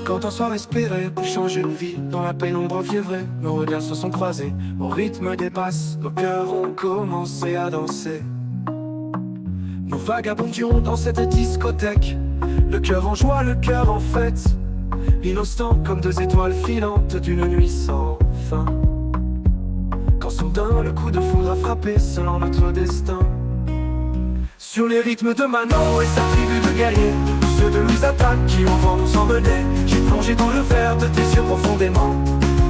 Quand on soit respiré pour changer une vie, dans la pénombre fiévrée, nos regards se sont croisés, au rythme des basses, nos cœurs ont commencé à danser. Nous vagabondions dans cette discothèque, le cœur en joie, le cœur en fête, innocent comme deux étoiles filantes d'une nuit sans fin. Quand soudain le coup de foudre a frappé selon notre destin. Sur les rythmes de Mano et sa tribu de guerriers, ceux de Louise Attaque qui au vent nous emmenaient, j'ai plongé dans le verre de tes yeux profondément.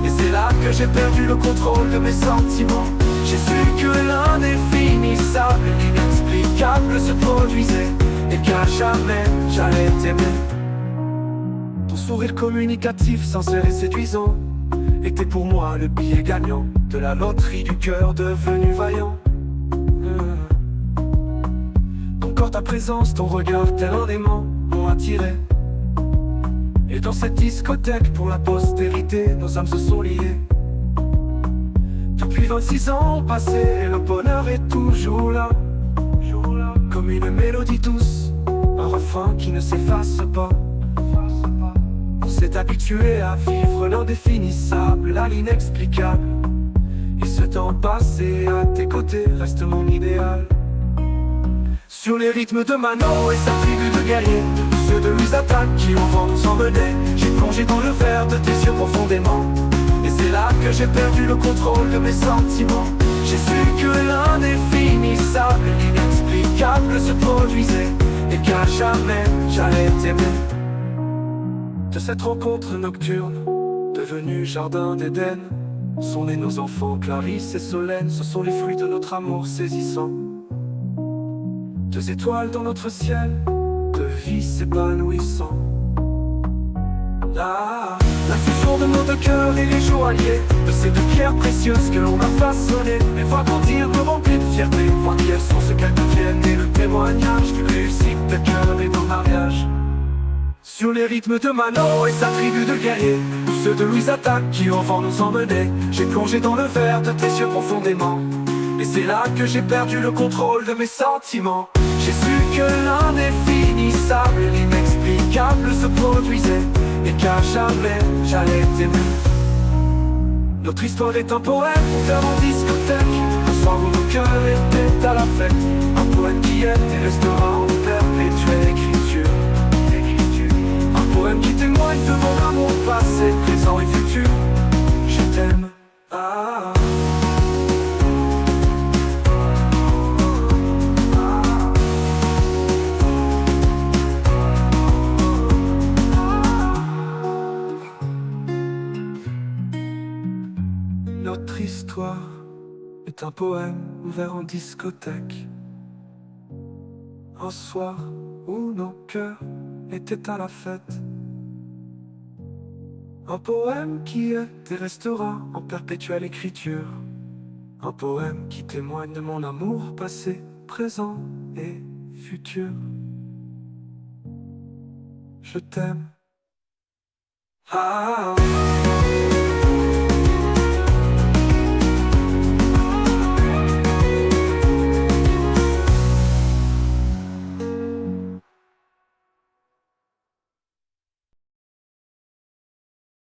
Et c'est là que j'ai perdu le contrôle de mes sentiments. J'ai su que l'indéfinissable, l'inexplicable se produisait, et qu'à jamais j'allais t'aimer. Ton sourire communicatif, sincère et séduisant, était pour moi le billet gagnant de la loterie du cœur devenu vaillant. Ton corps, ta présence, ton regard tel un aimant m'ont attiré. Et dans cette discothèque pour la postérité, nos âmes se sont liées. Depuis 26 ans passés, et le bonheur est toujours là, comme une mélodie douce, un refrain qui ne s'efface pas. On s'est habitué à vivre l'indéfinissable, l'inexplicable. Et ce temps passé à tes côtés reste mon idéal. Sur les rythmes de Mano et sa tribu de guerriers, ceux de Louise Attaque qui au vent nous emmenaient, j'ai plongé dans le verre de tes yeux profondément. Et c'est là que j'ai perdu le contrôle de mes sentiments. J'ai su que l'indéfinissable, l'inexplicable se produisait, et qu'à jamais j'allais t'aimer. De cette rencontre nocturne, devenue jardin d'Éden, sont nés nos enfants Clarisse et Solène. Ce sont les fruits de notre amour saisissant. Deux étoiles dans notre ciel, de vie s'épanouissant. La fusion de nos deux cœurs et les joailliers, de ces deux pierres précieuses que l'on a façonnées. Mes voix grandir me remplit de fierté, voir qui elles sont, ce qu'elles deviennent, et le témoignage d'une réussite de cœur et de mariage. Sur les rythmes de Mano et sa tribu de guerriers, ceux de Louise Attaque qui au vent nous emmenaient, j'ai plongé dans le verre de tes yeux profondément. Et c'est là que j'ai perdu le contrôle de mes sentiments. J'ai su que l'indéfinissable, l'inexplicable se produisait, et qu'à jamais j'allais t'aimer. Notre histoire est un poème ouvert en discothèque, un soir où nos cœurs étaient à la fête. Un poème qui est et restera en perpétuelle écriture. Un poème qui témoigne de mon amour passé, présent et futur. Je t'aime. Notre histoire est un poème ouvert en discothèque. Un soir où nos cœurs étaient à la fête. Un poème qui est et restera en perpétuelle écriture. Un poème qui témoigne de mon amour passé, présent et futur. Je t'aime.